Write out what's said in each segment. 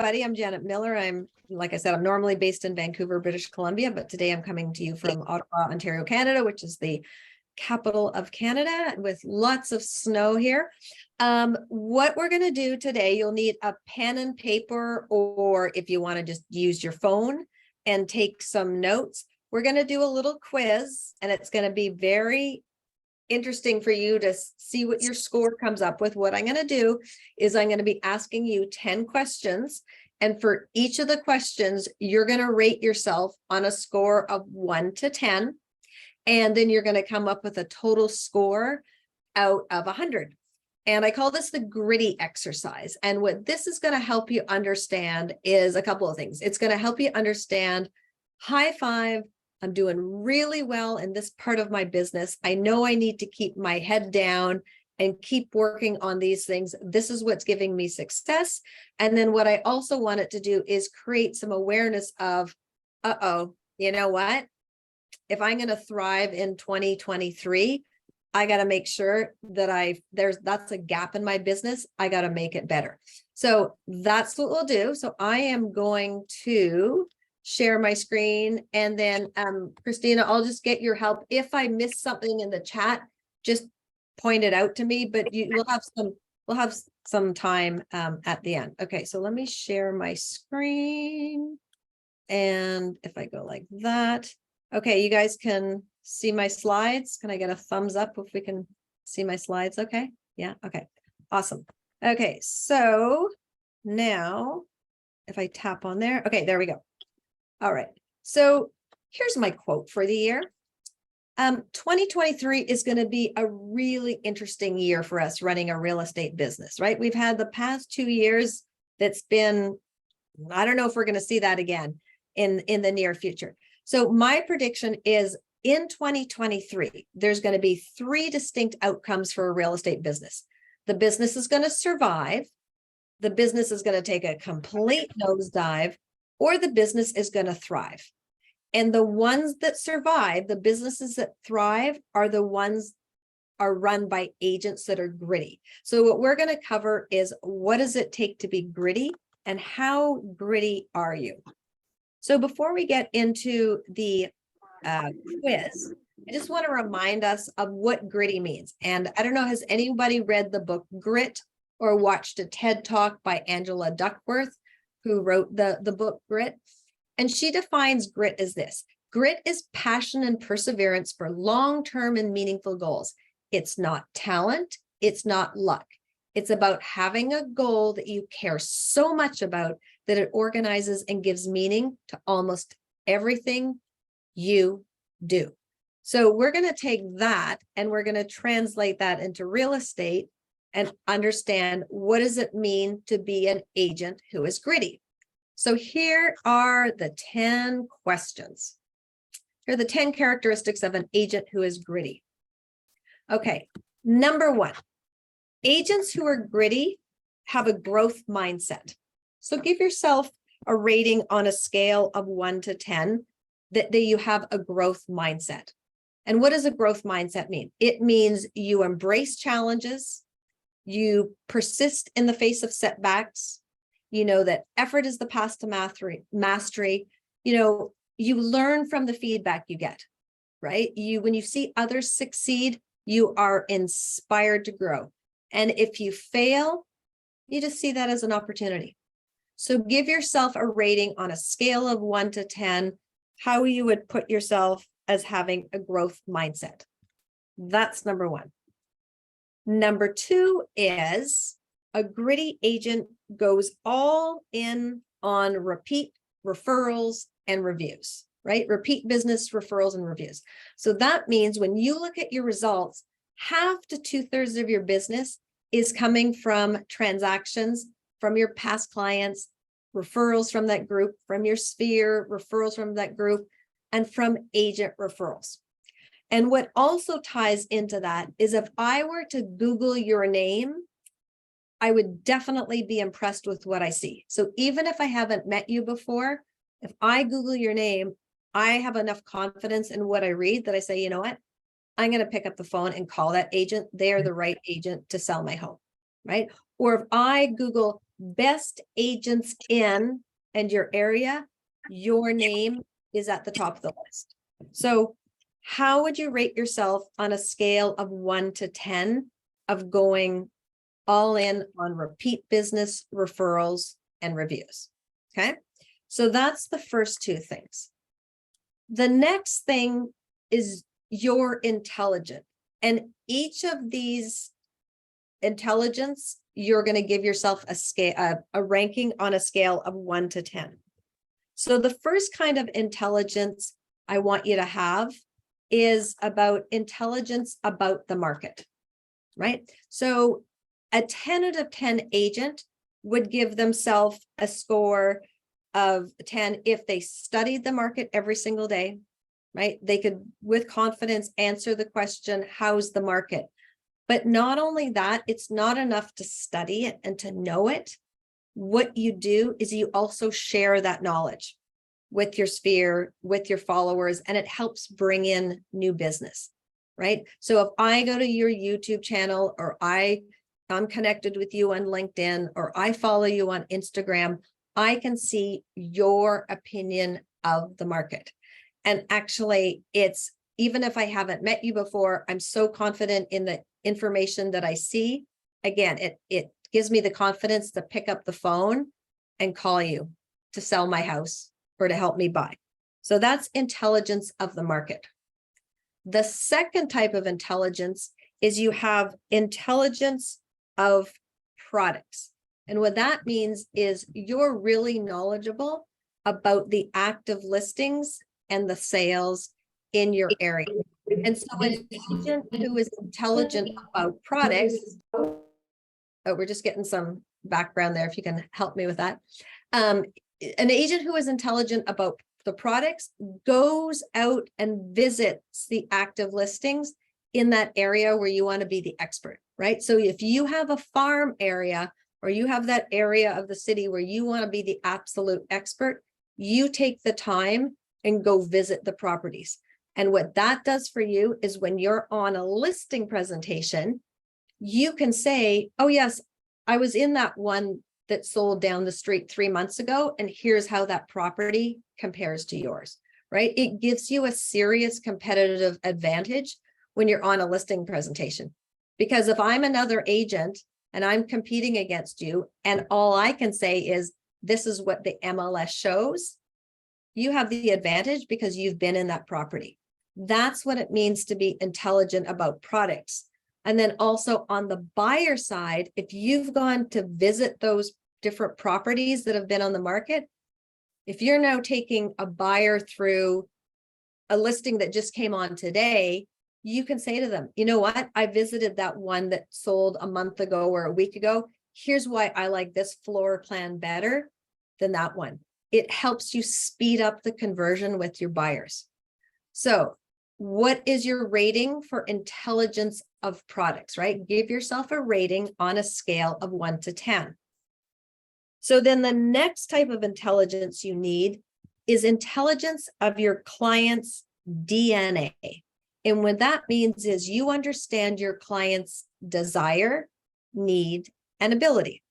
everybody. I'm Janet Miller. Like I said, I'm normally based in Vancouver, British Columbia, but today I'm coming to you from Ottawa, Ontario, Canada, which is the capital of Canada with lots of snow here. What we're going to do today, you'll need a pen and paper, or if you want to just use your phone and take some notes, we're going to do a little quiz, and it's going to be very interesting for you to see what your score comes up with. What I'm going to do is I'm going to be asking you 10 questions. And for each of the questions, you're going to rate yourself on a score of 1 to 10. And then you're going to come up with a total score out of 100. And I call this the gritty exercise. And what this is going to help you understand is a couple of things. It's going to help you understand, high five, I'm doing really well in this part of my business. I know I need to keep my head down and keep working on these things. This is what's giving me success. And then what I also want it to do is create some awareness of, you know what? If I'm going to thrive in 2023, I got to make sure that that's a gap in my business. I got to make it better. So that's what we'll do. So I am going to share my screen, and then Christina, I'll just get your help. If I miss something in the chat, just point it out to me, but we'll have some time at the end. Okay, so let me share my screen. And if I go like that, okay, you guys can see my slides. Can I get a thumbs up if we can see my slides? Okay, yeah, okay, awesome. Okay, so now if I tap on there, okay, there we go. All right, so here's my quote for the year. 2023 is going to be a really interesting year for us running a real estate business, right? We've had the past 2 years that's been, I don't know if we're going to see that again in the near future. So my prediction is in 2023, there's going to be 3 distinct outcomes for a real estate business. The business is going to survive, the business is going to take a complete nosedive, or the business is going to thrive. And the ones that survive, the businesses that thrive, are the ones are run by agents that are gritty. So what we're going to cover is, what does it take to be gritty, and how gritty are you? So before we get into the quiz, I just want to remind us of what gritty means. And I don't know, has anybody read the book Grit or watched a TED Talk by Angela Duckworth, who wrote the book Grit? And she defines grit as this: grit is passion and perseverance for long-term and meaningful goals. It's not talent, it's not luck. It's about having a goal that you care so much about that it organizes and gives meaning to almost everything you do. So we're going to take that and we're going to translate that into real estate and understand, what does it mean to be an agent who is gritty? So here are the 10 questions. Here are the 10 characteristics of an agent who is gritty. Okay, number 1, agents who are gritty have a growth mindset. So give yourself a rating on a scale of 1 to 10 that you have a growth mindset. And what does a growth mindset mean? It means you embrace challenges, you persist in the face of setbacks, you know that effort is the path to mastery, you know, you learn from the feedback you get, right? When you see others succeed, you are inspired to grow. And if you fail, you just see that as an opportunity. So give yourself a rating on a scale of 1 to 10, how you would put yourself as having a growth mindset. That's number 1. Number 2 is, a gritty agent goes all in on repeat referrals and reviews, right? Repeat business, referrals, and reviews. So that means when you look at your results, 1/2 to 2/3 of your business is coming from transactions from your past clients, referrals from that group, from your sphere, referrals from that group, and from agent referrals. And what also ties into that is, if I were to Google your name, I would definitely be impressed with what I see. So even if I haven't met you before, if I Google your name, I have enough confidence in what I read that I say, you know what? I'm going to pick up the phone and call that agent. They are the right agent to sell my home, right? Or if I Google best agents in and your area, your name is at the top of the list. So how would you rate yourself on a scale of 1 to 10 of going all in on repeat business, referrals, and reviews? Okay, so that's the first two things. The next thing is you're intelligent, and each of these intelligence, you're going to give yourself a scale, a ranking on a scale of 1 to 10. So the first kind of intelligence I want you to have is about intelligence about the market, right? So a 10 out of 10 agent would give themselves a score of 10 if they studied the market every single day, right? They could, with confidence, answer the question, how's the market? But not only that, it's not enough to study it and to know it. What you do is you also share that knowledge with your sphere, with your followers, and it helps bring in new business, right? So if I go to your YouTube channel, or I'm connected with you on LinkedIn, or I follow you on Instagram, I can see your opinion of the market. And actually, it's, even if I haven't met you before, I'm so confident in the information that I see. Again, it gives me the confidence to pick up the phone and call you to sell my house or to help me buy. So that's intelligence of the market. The second type of intelligence is you have intelligence of products. And what that means is you're really knowledgeable about the active listings and the sales in your area. And so an agent who is intelligent about products, oh, we're just getting some background there, if you can help me with that. An agent who is intelligent about the products goes out and visits the active listings in that area where you want to be the expert, right? So if you have a farm area, or you have that area of the city where you want to be the absolute expert, you take the time and go visit the properties. And what that does for you is when you're on a listing presentation, you can say, oh yes, I was in that one that sold down the street 3 months ago, and here's how that property compares to yours, right? It gives you a serious competitive advantage when you're on a listing presentation. Because if I'm another agent and I'm competing against you, and all I can say is, this is what the MLS shows, you have the advantage because you've been in that property. That's what it means to be intelligent about products. And then also on the buyer side, if you've gone to visit those different properties that have been on the market, if you're now taking a buyer through a listing that just came on today, you can say to them, you know what, I visited that one that sold a month ago or a week ago. Here's why I like this floor plan better than that one. It helps you speed up the conversion with your buyers. So what is your rating for intelligence of products, right? Give yourself a rating on a scale of 1 to 10. So then the next type of intelligence you need is intelligence of your client's DNA. And what that means is you understand your client's desire, need, and ability.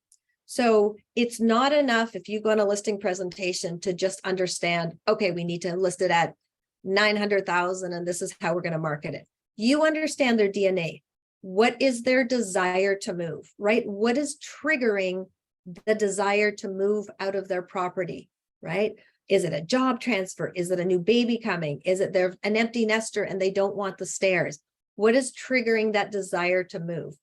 So it's not enough if you go on a listing presentation to just understand, okay, we need to list it at 900,000 and this is how we're going to market it. You understand their DNA. What is their desire to move, right? What is triggering the desire to move out of their property, right? Is it a job transfer? Is it a new baby coming? Is it they're an empty nester and they don't want the stairs? What is triggering that desire to move?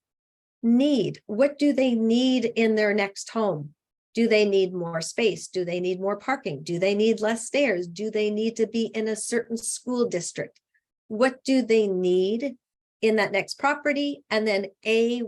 Need. What do they need in their next home? Do they need more space? Do they need more parking? Do they need less stairs? Do they need to be in a certain school district? What do they need in that next property? And then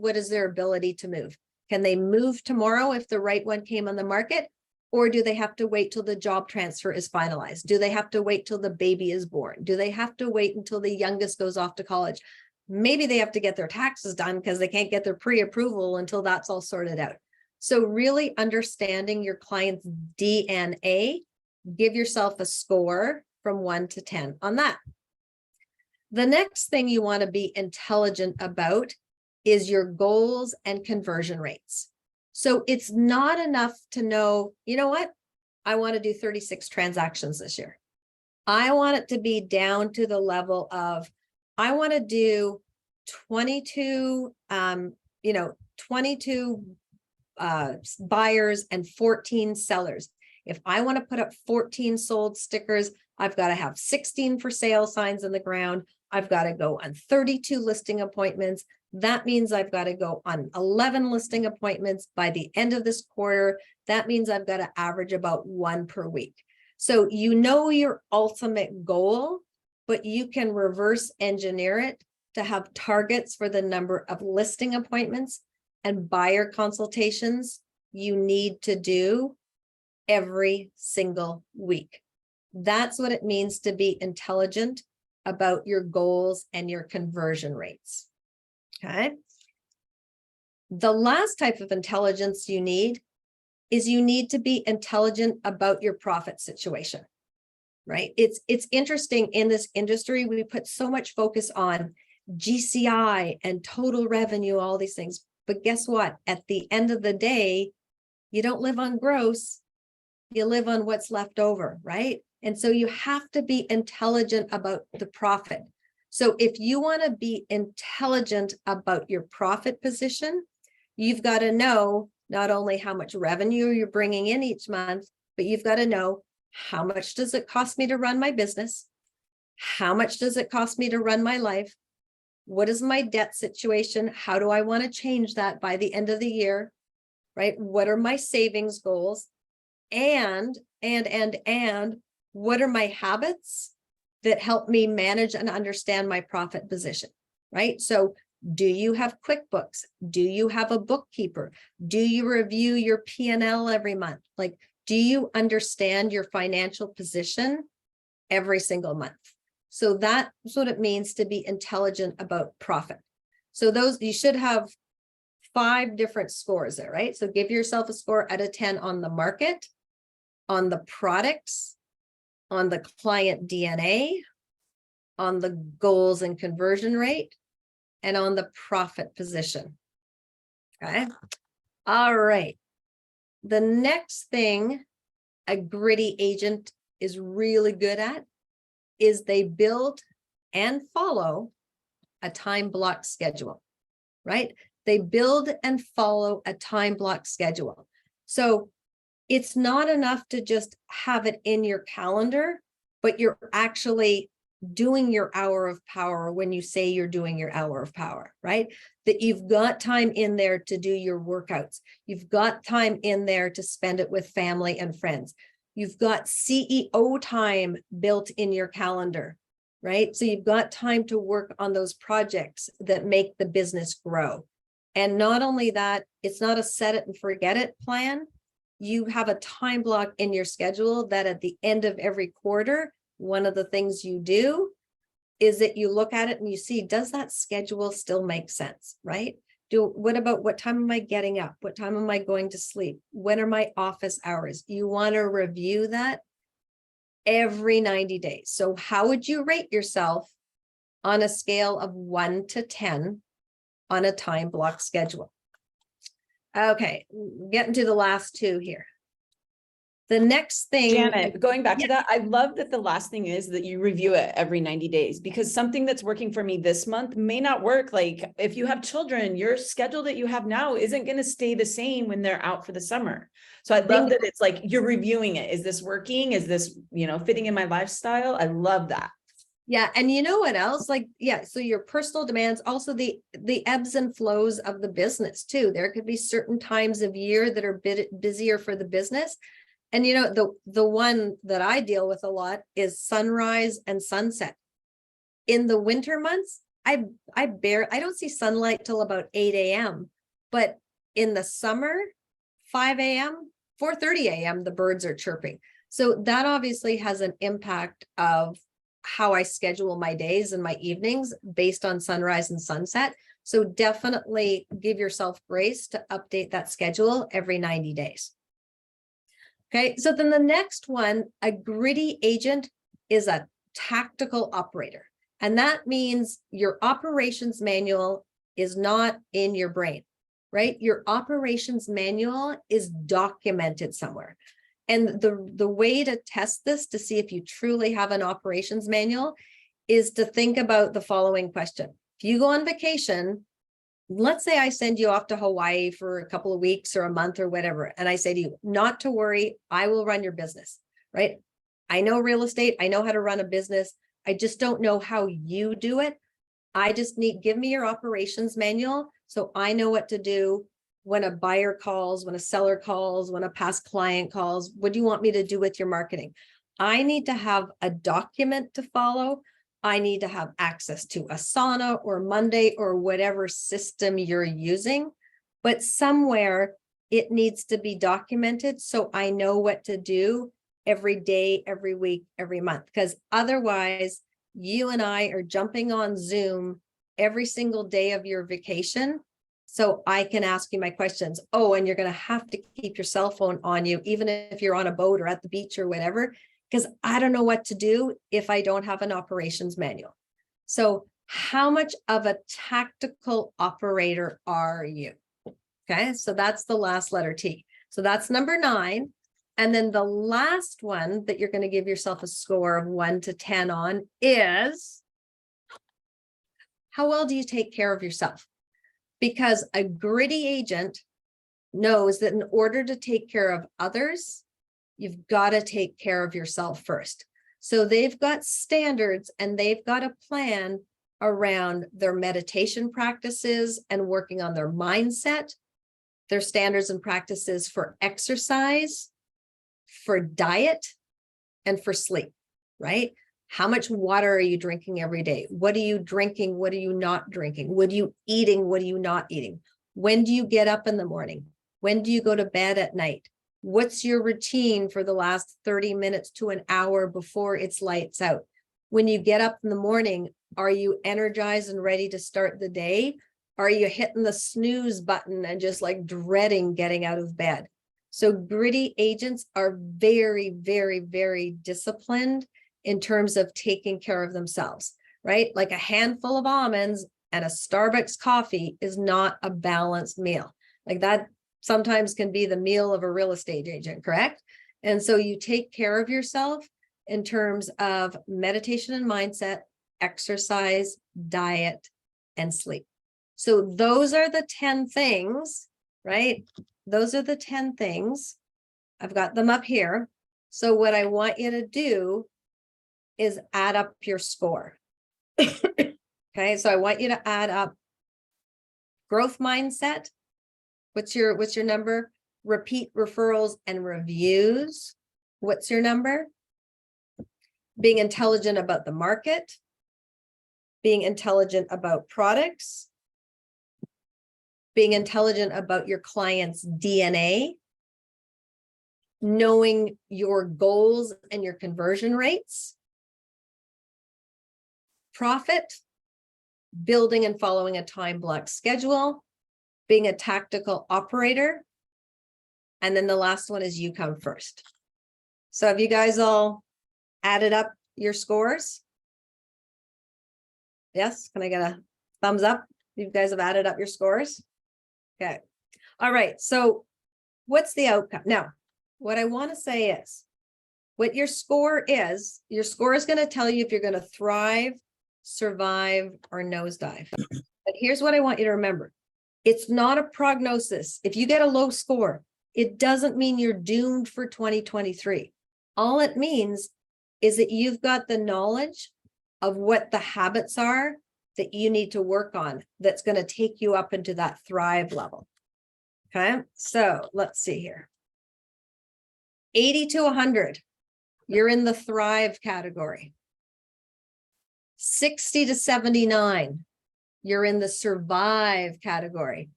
what is their ability to move? Can they move tomorrow if the right one came on the market? Or do they have to wait till the job transfer is finalized? Do they have to wait till the baby is born? Do they have to wait until the youngest goes off to college? Maybe they have to get their taxes done because they can't get their pre-approval until that's all sorted out. So really understanding your client's DNA, give yourself a score from 1 to 10 on that. The next thing you want to be intelligent about is your goals and conversion rates. So it's not enough to know, you know what? I want to do 36 transactions this year. I want it to be down to the level of, I want to do 22, 22 buyers and 14 sellers. If I want to put up 14 sold stickers, I've got to have 16 for sale signs in the ground. I've got to go on 32 listing appointments. That means I've got to go on 11 listing appointments by the end of this quarter. That means I've got to average about one per week. So you know your ultimate goal, but you can reverse engineer it to have targets for the number of listing appointments and buyer consultations you need to do every single week. That's what it means to be intelligent about your goals and your conversion rates. Okay. The last type of intelligence you need is you need to be intelligent about your profit situation, right? It's interesting in this industry, we put so much focus on GCI and total revenue, all these things. But guess what? At the end of the day, you don't live on gross, you live on what's left over, right? And so you have to be intelligent about the profit. So if you want to be intelligent about your profit position, you've got to know not only how much revenue you're bringing in each month, but you've got to know how much does it cost me to run my business? How much does it cost me to run my life? What is my debt situation? How do I want to change that by the end of the year? Right? What are my savings goals? And what are my habits that help me manage and understand my profit position? Right? So do you have QuickBooks? Do you have a bookkeeper? Do you review your P&L every month? Like, do you understand your financial position every single month? So that's what it means to be intelligent about profit. So those, you should have 5 different scores there, right? So give yourself a score out of 10 on the market, on the products, on the client DNA, on the goals and conversion rate, and on the profit position. Okay. All right. The next thing a gritty agent is really good at is they build and follow a time block schedule, right? They build and follow a time block schedule. So it's not enough to just have it in your calendar, but you're actually doing your hour of power when you say you're doing your hour of power, right? That you've got time in there to do your workouts. You've got time in there to spend it with family and friends. You've got CEO time built in your calendar, right? So you've got time to work on those projects that make the business grow. And not only that, it's not a set it and forget it plan. You have a time block in your schedule that at the end of every quarter, one of the things you do is that you look at it and you see, does that schedule still make sense, right? What about what time am I getting up? What time am I going to sleep? When are my office hours? You want to review that every 90 days. So how would you rate yourself on a scale of 1 to 10 on a time block schedule? Okay, getting to the last 2 here. The next thing, Janet, going back to that, I love that the last thing is that you review it every 90 days, because something that's working for me this month may not work. Like if you have children, your schedule that you have now isn't going to stay the same when they're out for the summer. So I love that it's like you're reviewing it. Is this working? Is this, fitting in my lifestyle? I love that. Yeah. And you know what else? Like, yeah, so your personal demands, also the ebbs and flows of the business too. There could be certain times of year that are a bit busier for the business. And the one that I deal with a lot is sunrise and sunset. In the winter months, I don't see sunlight till about 8 a.m. But in the summer, 5 a.m., 4:30 a.m., the birds are chirping. So that obviously has an impact of how I schedule my days and my evenings based on sunrise and sunset. So definitely give yourself grace to update that schedule every 90 days. Okay, so then the next one, a gritty agent is a tactical operator. And that means your operations manual is not in your brain. right? Your operations manual is documented somewhere. And the way to test this to see if you truly have an operations manual is to think about the following question. If you go on vacation, let's say I send you off to Hawaii for a couple of weeks or a month or whatever, and I say to you, not to worry, I will run your business, right? I know real estate, I know how to run a business. I just don't know how you do it. I just need, give me your operations manual so I know what to do when a buyer calls, when a seller calls, when a past client calls. What do you want me to do with your marketing? I need to have a document to follow. I need to have access to Asana or Monday or whatever system you're using, but somewhere it needs to be documented so I know what to do every day, every week, every month, because otherwise you and I are jumping on Zoom every single day of your vacation. So I can ask you my questions. Oh, and you're going to have to keep your cell phone on you, even if you're on a boat or at the beach or whatever, because I don't know what to do if I don't have an operations manual. So how much of a tactical operator are you? Okay, so that's the last letter T. So that's number 9. And then the last one that you're going to give yourself a score of 1 to 10 on is how well do you take care of yourself? Because a gritty agent knows that in order to take care of others, you've got to take care of yourself first. So they've got standards and they've got a plan around their meditation practices and working on their mindset, their standards and practices for exercise, for diet, and for sleep, right? How much water are you drinking every day? What are you drinking? What are you not drinking? What are you eating? What are you not eating? When do you get up in the morning? When do you go to bed at night? What's your routine for the last 30 minutes to an hour before it's lights out? When you get up in the morning, are you energized and ready to start the day? Are you hitting the snooze button and just like dreading getting out of bed? So gritty agents are very, very, very disciplined in terms of taking care of themselves, right? Like a handful of almonds and a Starbucks coffee is not a balanced meal. Like that sometimes can be the meal of a real estate agent, correct? And so you take care of yourself in terms of meditation and mindset, exercise, diet, and sleep. So those are the 10 things, right? Those are the 10 things. I've got them up here. So what I want you to do is add up your score. Okay, so I want you to add up growth mindset. What's your number? Repeat referrals and reviews. What's your number? Being intelligent about the market. Being intelligent about products. Being intelligent about your client's DNA. Knowing your goals and your conversion rates. Profit. Building and following a time block schedule. Being a tactical operator. And then the last one is you come first. So have you guys all added up your scores? Yes, can I get a thumbs up? You guys have added up your scores? Okay. All right. So what's the outcome? Now, what I want to say is what your score is going to tell you if you're going to thrive, survive, or nosedive. But here's what I want you to remember. It's not a prognosis. If you get a low score, it doesn't mean you're doomed for 2023. All it means is that you've got the knowledge of what the habits are that you need to work on that's going to take you up into that thrive level. Okay, so let's see here. 80 to 100, you're in the thrive category. 60 to 79, you're in the survive category.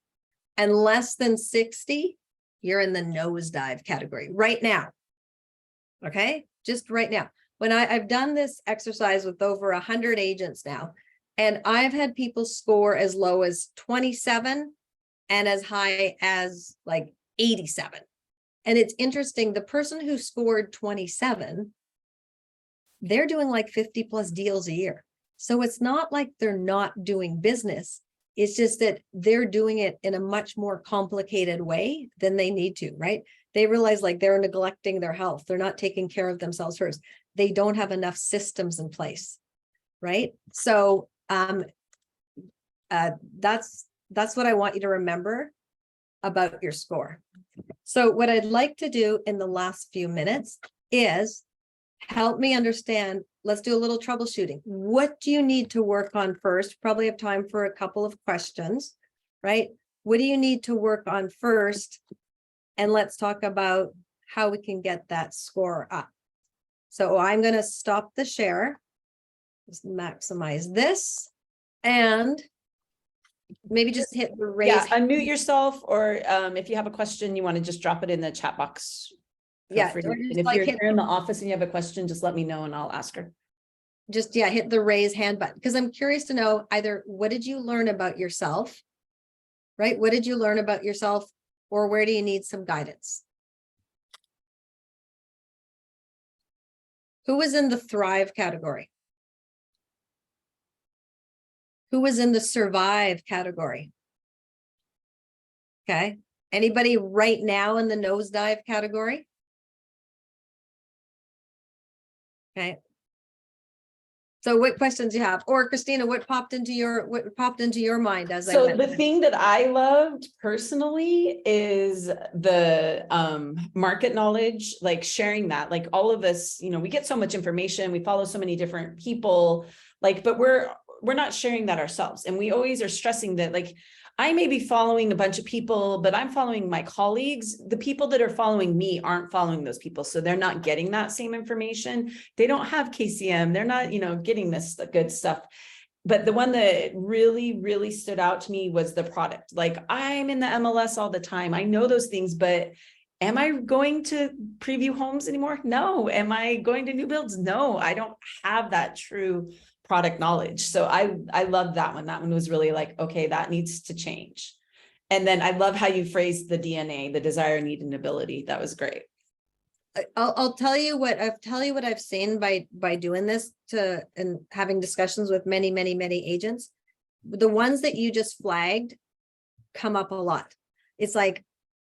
And less than 60, you're in the nosedive category right now. Okay, just right now. When I've done this exercise with over 100 agents now, and I've had people score as low as 27 and as high as like 87. And it's interesting, the person who scored 27, they're doing like 50 plus deals a year. So it's not like they're not doing business. It's just that they're doing it in a much more complicated way than they need to, right? They realize like they're neglecting their health. They're not taking care of themselves first. They don't have enough systems in place, right? So that's what I want you to remember about your score. So what I'd like to do in the last few minutes is help me understand. Let's do a little troubleshooting. What do you need to work on first? Probably have time for a couple of questions, right? What do you need to work on first? And let's talk about how we can get that score up. So I'm going to stop the share, just maximize this, and maybe just hit the raise. Yeah, unmute yourself, or if you have a question, you want to just drop it in the chat box. Yeah, And or just if like you're hit, here in the office and you have a question, just let me know and I'll ask her. just hit the raise hand button, because I'm curious to know either what did you learn about yourself, right? What did you learn about yourself, or where do you need some guidance? Who was in the thrive category? Who was in the survive category? Okay. Anybody right now in the nosedive category? Okay. So what questions do you have? Or Christina, what popped into your mind as I So went? the thing that I loved personally is the market knowledge, like sharing that, like all of us, you know, we get so much information, we follow so many different people, like, but we're not sharing that ourselves. And we always are stressing that, like, I may be following a bunch of people, but I'm following my colleagues. The people that are following me aren't following those people. So they're not getting that same information. They don't have KCM. They're not, you know, getting this good stuff. But the one that really, really stood out to me was the product. Like, I'm in the MLS all the time. I know those things, but am I going to preview homes anymore? No. Am I going to new builds? No, I don't have that true product knowledge. So I love that one. That one was really like, okay, that needs to change. And then I love how you phrased the DNA, the desire, need, and ability. That was great. I'll tell you what I've seen by doing this and having discussions with many agents. The ones that you just flagged come up a lot. It's like,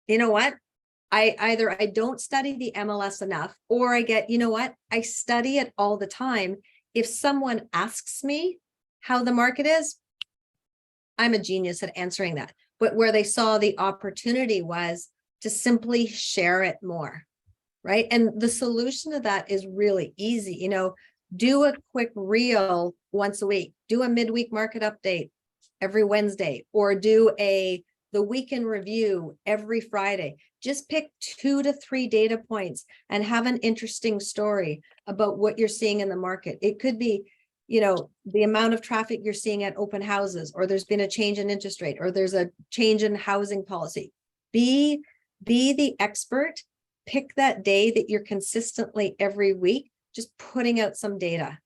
you know what? I don't study the MLS enough, or I get, you know what? I study it all the time. If someone asks me how the market is, I'm a genius at answering that. But where they saw the opportunity was to simply share it more, right? And the solution to that is really easy. You know, do a quick reel once a week, do a midweek market update every Wednesday, or do the weekend review every Friday. Just pick 2 to 3 data points and have an interesting story about what you're seeing in the market. It could be, you know, the amount of traffic you're seeing at open houses, or there's been a change in interest rate, or there's a change in housing policy. Be the expert. Pick that day that you're consistently every week, just putting out some data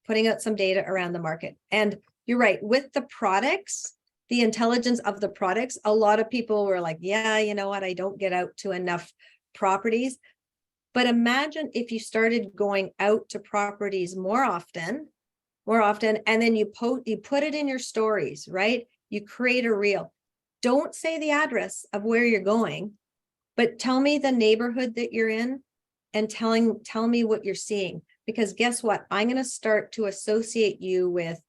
around the market. And you're right, with the products, the intelligence of the products, a lot of people were like, yeah, you know what, I don't get out to enough properties. But imagine if you started going out to properties more often, and then you put it in your stories, right? You create a reel. Don't say the address of where you're going, but tell me the neighborhood that you're in, and tell me what you're seeing. Because guess what? I'm going to start to associate you with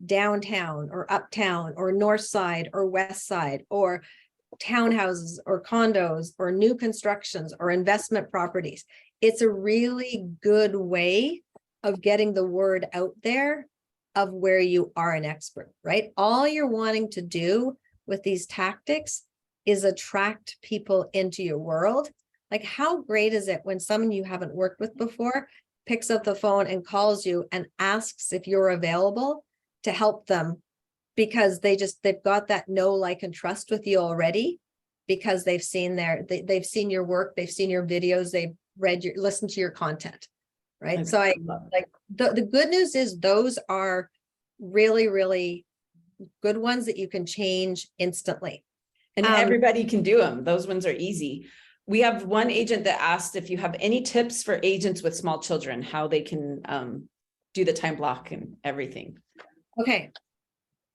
downtown or uptown or north side or west side, or townhouses or condos or new constructions or investment properties. It's a really good way of getting the word out there of where you are an expert, right? All you're wanting to do with these tactics is attract people into your world. Like, how great is it when someone you haven't worked with before picks up the phone and calls you and asks if you're available to help them, because they've got that know, like, and trust with you already, because they've seen your work, they've seen your videos, they've listened to your content, right? So I like the good news is those are really, really good ones that you can change instantly. And everybody can do them. Those ones are easy. We have one agent that asked if you have any tips for agents with small children, how they can do the time block and everything. Okay.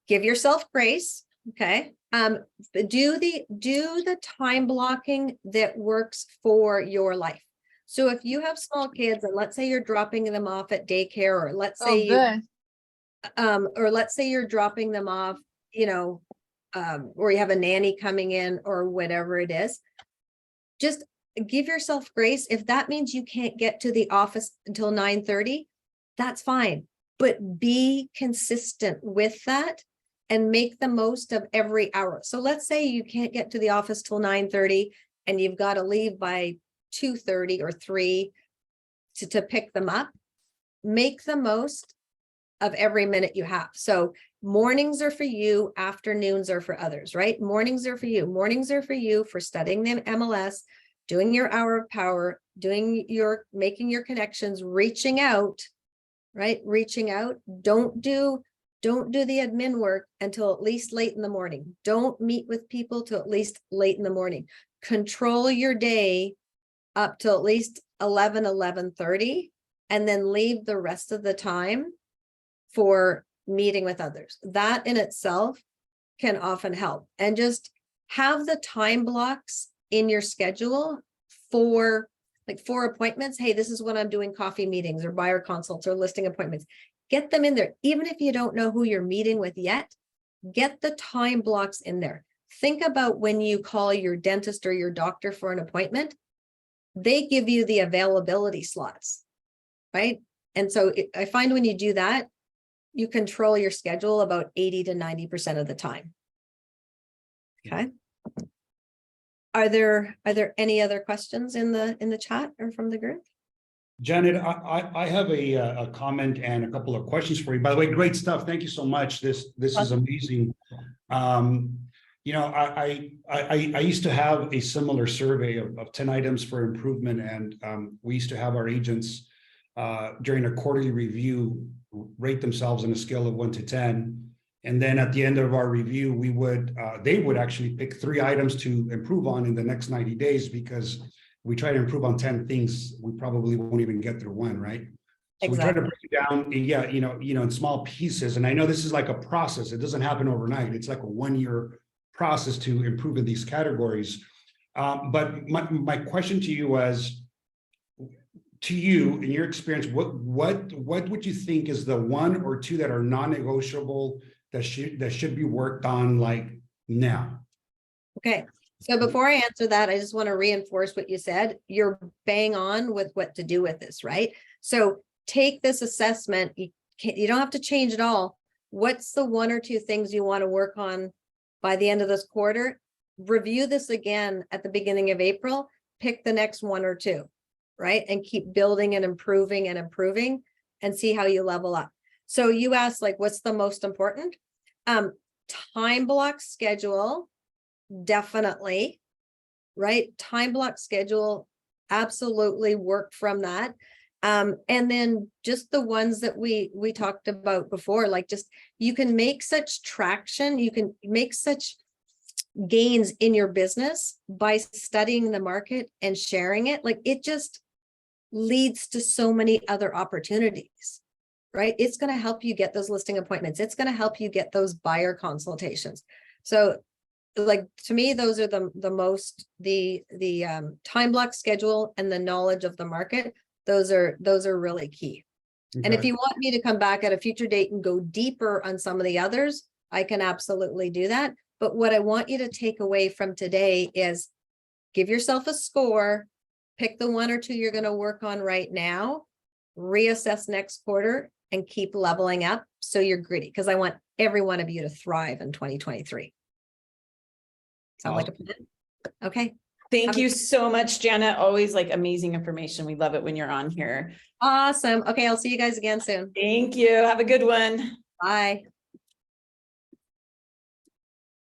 Give yourself grace. Okay, but do the time blocking that works for your life. So if you have small kids and let's say you're dropping them off at daycare, or let's Oh, say good. or let's say you're dropping them off, or you have a nanny coming in or whatever it is, just give yourself grace. If that means you can't get to the office until 9:30, that's fine, but be consistent with that and make the most of every hour. So let's say you can't get to the office till 9:30 and you've got to leave by 2:30 or 3 to pick them up. Make the most of every minute you have. So mornings are for you, afternoons are for others, right? Mornings are for you. Mornings are for you for studying the MLS, doing your hour of power, making your connections, reaching out, right? Reaching out. Don't do the admin work until at least late in the morning. Don't meet with people till at least late in the morning. Control your day up till at least 11:30, and then leave the rest of the time for meeting with others. That in itself can often help. And just have the time blocks in your schedule for appointments. Hey, this is when I'm doing coffee meetings or buyer consults or listing appointments. Get them in there. Even if you don't know who you're meeting with yet, get the time blocks in there. Think about when you call your dentist or your doctor for an appointment, they give you the availability slots, right? And so I find when you do that, you control your schedule about 80 to 90% of the time. Okay. Are there any other questions in the chat or from the group? Janet, I have a comment and a couple of questions for you. By the way, great stuff. Thank you so much. This is amazing. I used to have a similar survey of 10 items for improvement, and we used to have our agents during a quarterly review rate themselves on a scale of 1 to 10. And then at the end of our review, they would actually pick 3 items to improve on in the next 90 days, because we try to improve on 10 things, we probably won't even get through 1, right? So we try to break it down, in small pieces. And I know this is like a process. It doesn't happen overnight. It's like a 1-year process to improve in these categories. But my question to you was, to you, in your experience, what would you think is the 1 or 2 that are non-negotiable that should be worked on like now? Okay. So before I answer that, I just want to reinforce what you said. You're bang on with what to do with this, right? So take this assessment. You don't have to change it all. What's the 1 or 2 things you want to work on by the end of this quarter? Review this again at the beginning of April. Pick the next 1 or 2. Right? And keep building and improving and see how you level up. So you asked, like, what's the most important? Time block schedule, definitely, right? Time block schedule, absolutely work from that. And then just the ones that we talked about before, like just, you can make such traction, you can make such gains in your business by studying the market and sharing it. Like, it just leads to so many other opportunities, right? It's going to help you get those listing appointments. It's going to help you get those buyer consultations. So like, to me, those are the time block schedule and the knowledge of the market. Those are really key. Okay. And if you want me to come back at a future date and go deeper on some of the others, I can absolutely do that. But what I want you to take away from today is give yourself a score, pick the 1 or 2 you're going to work on right now, reassess next quarter, and keep leveling up so you're gritty, because I want every one of you to thrive in 2023. Sound like a plan? Okay. Thank you so much, Janet. Always like amazing information. We love it when you're on here. Awesome. Okay, I'll see you guys again soon. Thank you. Have a good one. Bye.